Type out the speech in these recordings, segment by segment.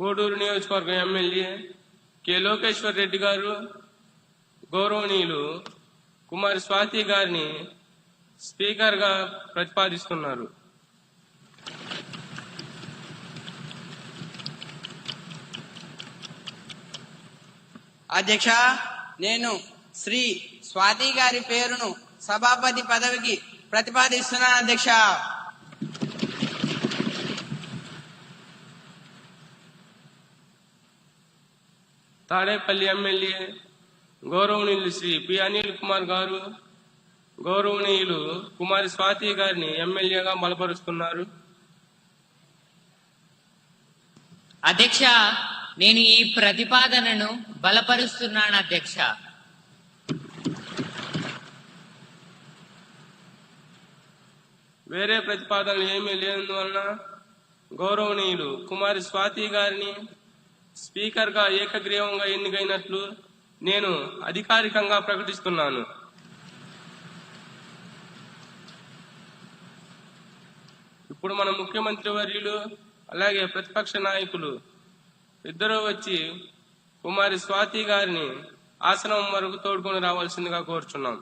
కోడూరు నియోజకవర్గం MLA K Lokeshwar Reddy గారు గౌరవనీయులు కుమారి స్వాతి గారిని స్పీకర్ గా ప్రతిపాదిస్తున్నారు. అధ్యక్ష, నేను శ్రీ స్వాతి గారి పేరును సభాపతి పదవికి ప్రతిపాదిస్తున్నాను. అధ్యక్ష, తాడేపల్లి ఎమ్మెల్యే గౌరవనీయులు శ్రీ పి అనిల్ కుమార్ గారు గౌరవనీయులు కుమారి స్వాతి గారిని ఎమ్మెల్యేగా బలపరుస్తున్నారు. అధ్యక్ష, నేను ఈ ప్రతిపాదనను బలపరుస్తున్నాను. అధ్యక్ష, వేరే ప్రతిపాదనలు ఏమీ లేనందువలన గౌరవనీయులు కుమారి స్వాతి గారిని స్పీకర్ గా ఏకగ్రీవంగా ఎన్నికైనట్లు నేను అధికారికంగా ప్రకటిస్తున్నాను. ఇప్పుడు మన ముఖ్యమంత్రి వర్యులు అలాగే ప్రతిపక్ష నాయకులు ఇద్దరూ వచ్చి కుమారి స్వాతి గారిని ఆసనం వరకు తోడుకొని రావాల్సిందిగా కోరుచున్నాం.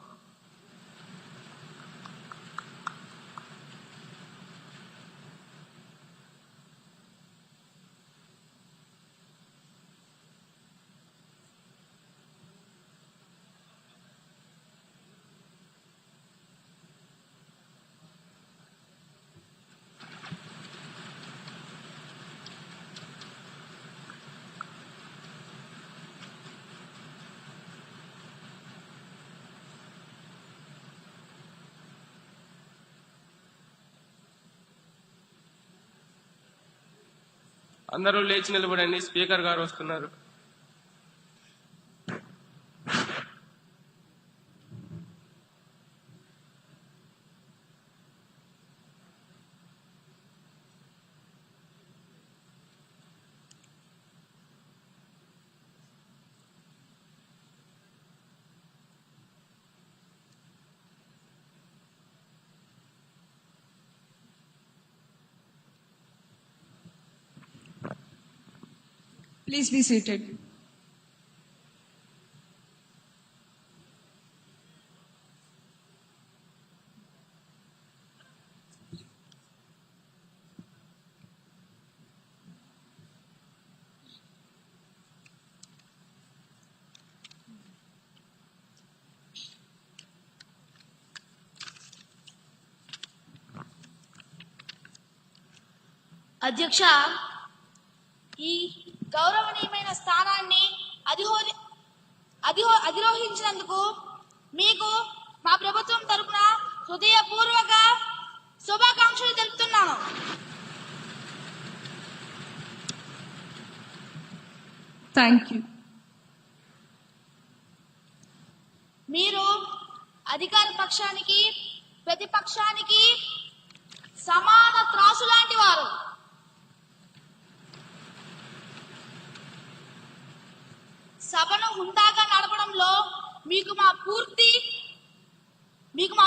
అందరూ లేచి నిలబడండి, స్పీకర్ గారు వస్తున్నారు. Please be seated. అధ్యక్ష, ఈ గౌరవనీయమైన స్థానాన్ని అధిరోహించినందుకు మీకు మా ప్రభుత్వం తరపున హృదయపూర్వక శుభాకాంక్షలు తెలుపుతున్నాను. Thank you. మీరు అధికార పక్షానికి ప్రతిపక్షానికి సమాన త్రాసు లాంటి వారు. సభను హుందాగా నడపడంలో మీకు మా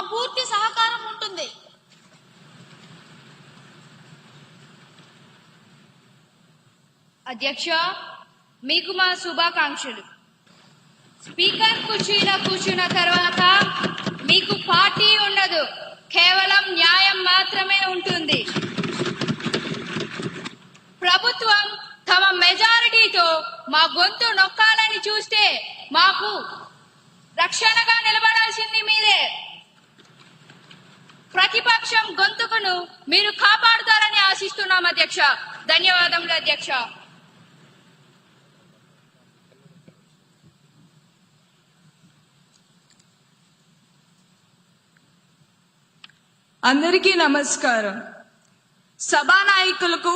పూర్తి సహకారం ఉంటుంది. అధ్యక్ష, మీకు మా శుభాకాంక్షలు. స్పీకర్ కుర్చీలో కూర్చున్న తర్వాత మీకు పార్టీ ఉండదు, కేవలం న్యాయం మాత్రమే ఉంటుంది. ప్రభుత్వం తమ మెజారిటీతో మా గొంతు నొక్కాలని చూస్తే మాకు రక్షణగా నిలబడాల్సింది మీరే. ప్రతిపక్షం గొంతుకును మీరు కాపాడుతారని ఆశిస్తున్నాం. అధ్యక్ష, ధన్యవాదములు. అధ్యక్ష, అందరికీ నమస్కారం. సభానాయకులకు